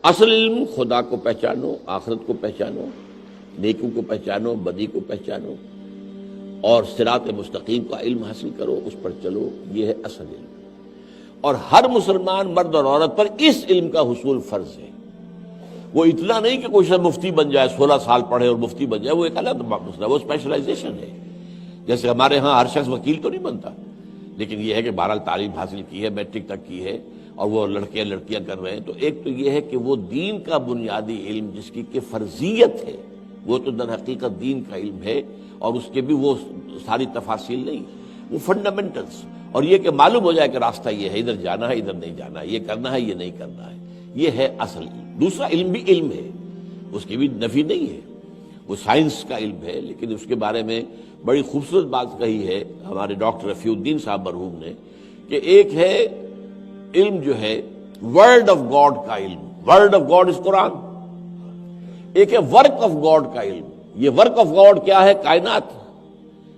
اصل علم خدا کو پہچانو، آخرت کو پہچانو، نیکیوں کو پہچانو، بدی کو پہچانو، اور صراط مستقیم کا علم حاصل کرو، اس پر چلو، یہ ہے اصل علم۔ اور ہر مسلمان مرد اور عورت پر اس علم کا حصول فرض ہے۔ وہ اتنا نہیں کہ کوئی شخص مفتی بن جائے، 16 سال پڑھے اور مفتی بن جائے، وہ ایک الگ مسئلہ، وہ اسپیشلائزیشن ہے۔ جیسے ہمارے ہاں ہر شخص وکیل تو نہیں بنتا، لیکن یہ ہے کہ بہرحال تعلیم حاصل کی ہے، میٹرک تک کی ہے، اور وہ لڑکیاں کر رہے ہیں۔ تو ایک تو یہ ہے کہ وہ دین کا بنیادی علم جس کی کہ فرضیت ہے، وہ تو در حقیقت دین کا علم ہے، اور اس کے بھی وہ ساری تفاصیل نہیں، وہ فنڈامنٹلز، اور یہ کہ معلوم ہو جائے کہ راستہ یہ ہے، ادھر جانا ہے، ادھر نہیں جانا ہے، یہ کرنا ہے، یہ نہیں کرنا ہے، یہ ہے اصل علم۔ دوسرا علم بھی علم ہے، اس کی بھی نفی نہیں ہے، وہ سائنس کا علم ہے، لیکن اس کے بارے میں بڑی خوبصورت بات کہی ہے ہمارے ڈاکٹر رفیع الدین صاحب مرحوم نے، کہ ایک ہے علم جو ہے ورڈ آف گاڈ کا علم، ورڈ آف گاڈ از قرآن، ایک ہے ورک آف گاڈ کا علم۔ یہ ورک آف گاڈ کیا ہے؟ کائنات۔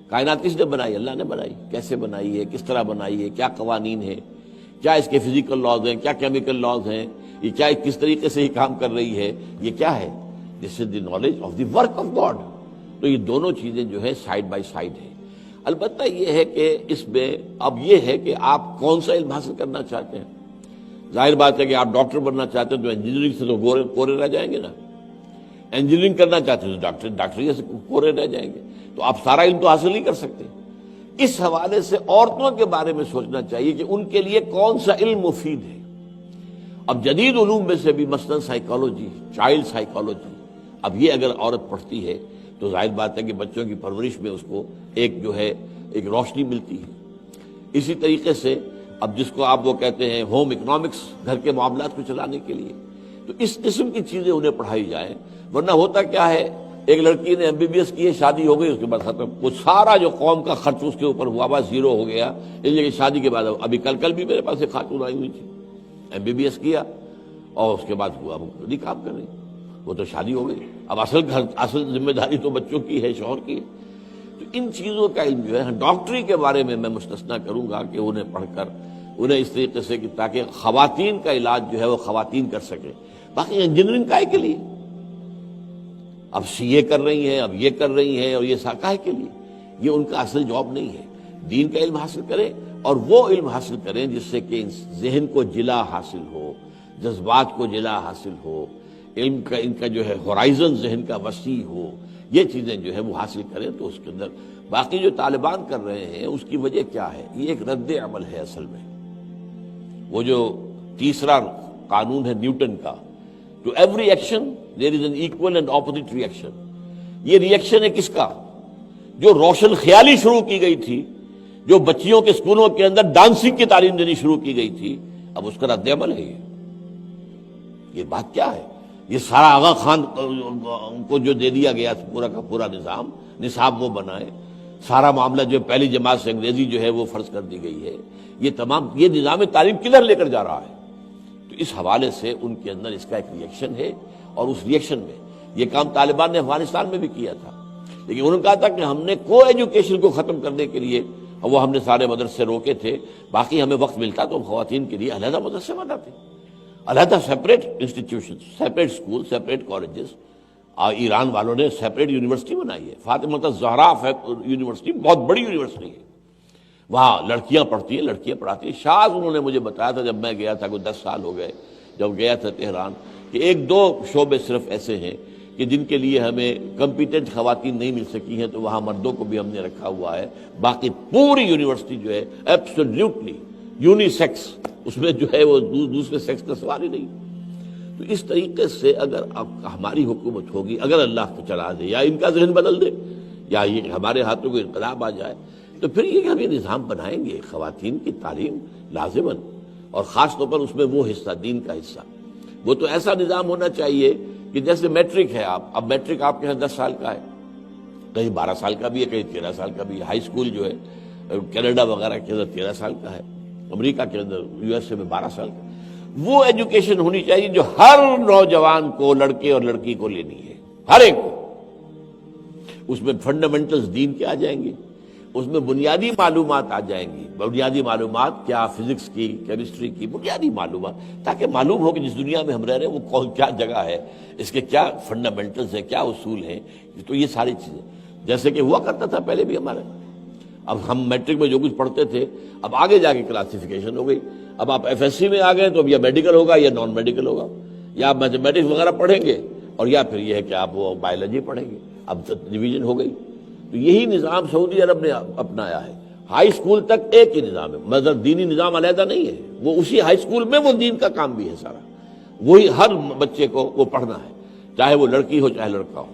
کائنات کس نے بنائی؟ اللہ نے بنائی۔ کیسے بنائی ہے، کس طرح بنائی ہے، کیا قوانین ہیں، کیا اس کے فزیکل لاز ہیں، کیا کیمیکل لاز ہیں، یہ کیا کس طریقے سے یہ کام کر رہی ہے، یہ کیا ہے؟ This is the knowledge of the work of God. تو یہ دونوں چیزیں جو ہے سائڈ بائی سائڈ ہیں۔ البتہ یہ ہے کہ اس میں اب یہ ہے کہ آپ کون سا علم حاصل کرنا چاہتے ہیں۔ ظاہر بات ہے کہ آپ ڈاکٹر بننا چاہتے ہیں تو انجینئرنگ سے تو کورے رہ جائیں گے نا، انجینئرنگ کرنا چاہتے ہیں تو ڈاکٹری سے کورے رہ جائیں گے، تو آپ سارا علم تو حاصل نہیں کر سکتے۔ اس حوالے سے عورتوں کے بارے میں سوچنا چاہیے کہ ان کے لیے کون سا علم مفید ہے۔ اب جدید علوم میں سے بھی مثلاً سائیکالوجی، چائلڈ سائیکالوجی، اب یہ اگر عورت پڑھتی ہے تو ظاہر بات ہے کہ بچوں کی پرورش میں اس کو ایک جو ہے ایک روشنی ملتی ہے۔ اسی طریقے سے اب جس کو آپ وہ کہتے ہیں ہوم اکنامکس، گھر کے معاملات کو چلانے کے لیے، تو اس قسم کی چیزیں انہیں پڑھائی جائیں۔ ورنہ ہوتا کیا ہے، ایک لڑکی نے MBBS کی ہے، شادی ہو گئی، اس کے بعد ختم، وہ سارا جو قوم کا خرچ اس کے اوپر ہوا ہوا زیرو ہو گیا۔ اس لیے کہ شادی کے بعد ابھی کل بھی میرے پاس ایک خاتون آئی ہوئی تھی، MBBS کیا اور اس کے بعد ہوا وہ نہیں کام کر رہی، وہ تو شادی ہو گئی، اب اصل ذمہ داری تو بچوں کی ہے، شوہر کی ہے۔ تو ان چیزوں کا علم جو ہے، ڈاکٹری کے بارے میں مستثنا کروں گا کہ انہیں پڑھ کر انہیں اس طریقے سے کہ تاکہ خواتین کا علاج جو ہے وہ خواتین کر سکیں۔ باقی انجینئرنگ کائے کے لیے؟ اب CA کر رہی ہیں، اب یہ کر رہی ہیں، اور یہ کائے کے لیے؟ یہ ان کا اصل جاب نہیں ہے۔ دین کا علم حاصل کریں، اور وہ علم حاصل کریں جس سے کہ ذہن کو جلا حاصل ہو، جذبات کو جلا حاصل ہو، علم کا ان کا جو ہے ہورائزن ذہن کا وسیع ہو، یہ چیزیں جو ہے وہ حاصل کریں تو اس کے اندر۔ باقی جو طالبان کر رہے ہیں اس کی وجہ کیا ہے؟ یہ ایک رد عمل ہے اصل میں۔ وہ جو تیسرا قانون ہے نیوٹن کا، to every action there is an equal and opposite reaction, یہ ریئیکشن ہے کس کا؟ جو روشن خیالی شروع کی گئی تھی، جو بچیوں کے اسکولوں کے اندر ڈانسنگ کی تعلیم دینی شروع کی گئی تھی، اب اس کا رد عمل ہے یہ بات کیا ہے؟ یہ سارا آغا خان کو جو دے دیا گیا پورا کا پورا نصاب وہ بنائے، سارا معاملہ جو پہلی جماعت سے انگریزی جو ہے وہ فرض کر دی گئی ہے، یہ تمام یہ نظام تعلیم کدھر لے کر جا رہا ہے؟ تو اس حوالے سے ان کے اندر اس کا ایک ریئیکشن ہے، اور اس ریئیکشن میں یہ کام طالبان نے افغانستان میں بھی کیا تھا، لیکن انہوں نے کہا تھا کہ ہم نے کو ایجوکیشن کو ختم کرنے کے لیے وہ ہم نے سارے مدرسے روکے تھے، باقی ہمیں وقت ملتا تو ہم خواتین کے لیے علیحدہ مدرسے بناتے، علیحدہ separate institution, separate school, separate colleges. Iran والوں نے سیپریٹ یونیورسٹی بنائی ہے، فاطمہ الزہرا یونیورسٹی، بہت بڑی یونیورسٹی ہے، وہاں لڑکیاں پڑھتی ہیں، لڑکیاں پڑھاتی ہیں۔ شاذ انہوں نے مجھے بتایا تھا جب میں گیا تھا، کوئی 10 سال ہو گئے جب گیا تھا تہران، کہ 1-2 شعبے صرف ایسے ہیں کہ جن کے لیے ہمیں کمپیٹنٹ خواتین نہیں مل سکی ہیں، تو وہاں مردوں کو بھی ہم نے رکھا ہوا ہے۔ باقی پوری یونیورسٹی جو ہے ایبسولوٹلی یونی سیکس، اس میں جو ہے وہ دوسرے سیکس کا سوال ہی نہیں۔ تو اس طریقے سے اگر ہماری حکومت ہوگی، اگر اللہ کو چلا دے یا ان کا ذہن بدل دے یا یہ ہمارے ہاتھوں کو انقلاب آ جائے، تو پھر یہ ہم یہ نظام بنائیں گے، خواتین کی تعلیم لازماً، اور خاص طور پر اس میں وہ حصہ دین کا حصہ، وہ تو ایسا نظام ہونا چاہیے کہ جیسے میٹرک ہے، اب میٹرک آپ کے یہاں 10 سال کا ہے، کہیں 12 سال کا بھی ہے، کہیں 13 سال کا بھی ہے۔ ہائی اسکول جو ہے کینیڈا وغیرہ کے اندر 13 سال کا ہے، امریکہ کے اندر USA میں 12 سال کا۔ وہ ایجوکیشن ہونی چاہیے جو ہر نوجوان کو، لڑکے اور لڑکی کو لینی ہے، ہر ایک کو۔ اس میں فنڈامنٹلز دین کے آ جائیں گے، اس میں بنیادی معلومات آ جائیں گی. بنیادی معلومات کیا؟ فزکس کی، کیمسٹری کی بنیادی معلومات، تاکہ معلوم ہو کہ جس دنیا میں ہم رہ رہے ہیں وہ کیا جگہ ہے، اس کے کیا فنڈامنٹلز ہیں، کیا اصول ہیں. تو یہ ساری چیزیں جیسے کہ ہوا کرتا تھا پہلے بھی ہمارے. اب ہم میٹرک میں جو کچھ پڑھتے تھے، اب آگے جا کے کلاسیفیکیشن ہو گئی. اب آپ ایف ایس سی میں آ گئے تو اب یا میڈیکل ہوگا یا نان میڈیکل ہوگا، یا آپ میتھمیٹکس وغیرہ پڑھیں گے، اور یا پھر یہ ہے کہ آپ وہ بایولوجی پڑھیں گے. اب ڈویژن ہو گئی. تو یہی نظام سعودی عرب نے اپنایا ہے. ہائی اسکول تک ایک ہی نظام ہے، مطلب دینی نظام علیحدہ نہیں ہے. وہ اسی ہائی اسکول میں وہ دین کا کام بھی ہے سارا. وہی ہر بچے کو وہ پڑھنا ہے، چاہے وہ لڑکی ہو چاہے لڑکا ہو.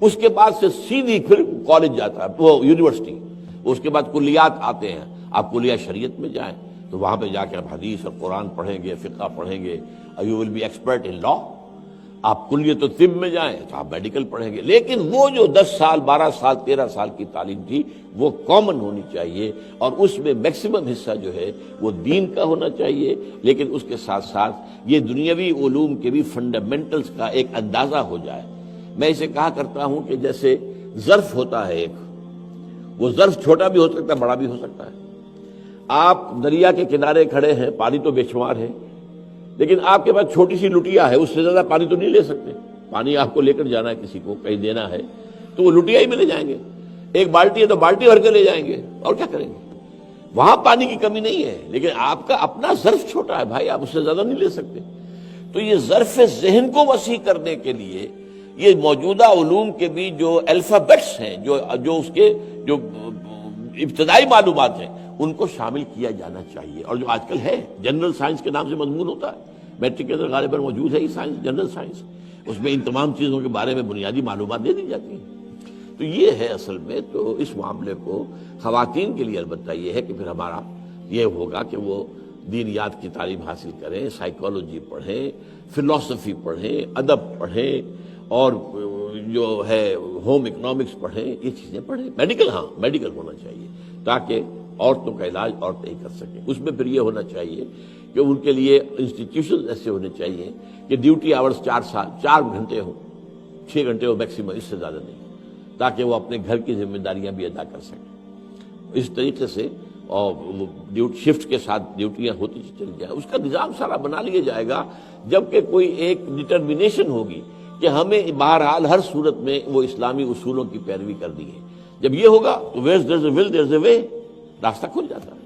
اس کے بعد سے سیدھی پھر کالج جاتا ہے، وہ یونیورسٹی. اس کے بعد کلیات آتے ہیں. آپ کلیہ شریعت میں جائیں تو وہاں پہ جا کے آپ حدیث اور قرآن پڑھیں گے، فقہ پڑھیں گے. You will be expert in law. آپ کلیت طب میں جائیں تو آپ میڈیکل پڑھیں گے. لیکن وہ جو 10 سال 12 سال 13 سال کی تعلیم تھی وہ کامن ہونی چاہیے، اور اس میں میکسیمم حصہ جو ہے وہ دین کا ہونا چاہیے. لیکن اس کے ساتھ ساتھ یہ دنیاوی علوم کے بھی فنڈامنٹلز کا ایک اندازہ ہو جائے. میں اسے کہا کرتا ہوں کہ جیسے ظرف ہوتا ہے ایک، وہ ظرف چھوٹا بھی ہو سکتا ہے بڑا بھی ہو سکتا ہے. آپ دریا کے کنارے کھڑے ہیں، پانی تو بے شمار ہے، لیکن آپ کے پاس چھوٹی سی لٹیا ہے، اس سے زیادہ پانی تو نہیں لے سکتے. پانی آپ کو لے کر جانا ہے، کسی کو کہیں دینا ہے تو وہ لٹیا ہی میں لے جائیں گے. ایک بالٹی ہے تو بالٹی بھر کے لے جائیں گے، اور کیا کریں گے. وہاں پانی کی کمی نہیں ہے، لیکن آپ کا اپنا ظرف چھوٹا ہے بھائی، آپ اس سے زیادہ نہیں لے سکتے. تو یہ ظرف ذہن کو وسیع کرنے کے لیے یہ موجودہ علوم کے بھی جو الفابیٹس ہیں، جو اس کے جو ابتدائی معلومات ہیں، ان کو شامل کیا جانا چاہیے. اور جو آج کل ہے جنرل سائنس کے نام سے مضمون ہوتا ہے، میٹرک کے اندر غالباً موجود ہے یہ سائنس، جنرل سائنس. اس میں ان تمام چیزوں کے بارے میں بنیادی معلومات دے دی جاتی ہیں. تو یہ ہے اصل میں. تو اس معاملے کو خواتین کے لیے البتہ یہ ہے کہ پھر ہمارا یہ ہوگا کہ وہ دینیات کی تعلیم حاصل کریں، سائیکالوجی پڑھیں، فلسفی پڑھیں، ادب پڑھیں، اور جو ہے ہوم اکنامکس پڑھیں. یہ چیزیں پڑھیں. میڈیکل، ہاں میڈیکل ہونا چاہیے تاکہ عورتوں کا علاج عورتیں ہی کر سکیں. اس میں پھر یہ ہونا چاہیے کہ ان کے لیے انسٹیٹیوشن ایسے ہونے چاہیے کہ ڈیوٹی آورز 4 گھنٹے ہوں، 6 گھنٹے ہو میکسیمم، اس سے زیادہ نہیں، تاکہ وہ اپنے گھر کی ذمہ داریاں بھی ادا کر سکیں. اس طریقے سے اور شفٹ کے ساتھ ڈیوٹیاں ہوتی چلی جائیں. اس کا نظام سارا بنا لیا جائے گا جبکہ کوئی ایک ڈٹرمنیشن ہوگی کہ ہمیں بہرحال ہر صورت میں وہ اسلامی اصولوں کی پیروی کرنی ہے. جب یہ ہوگا تو where there's a will there's a way، راستہ کھل جاتا ہے.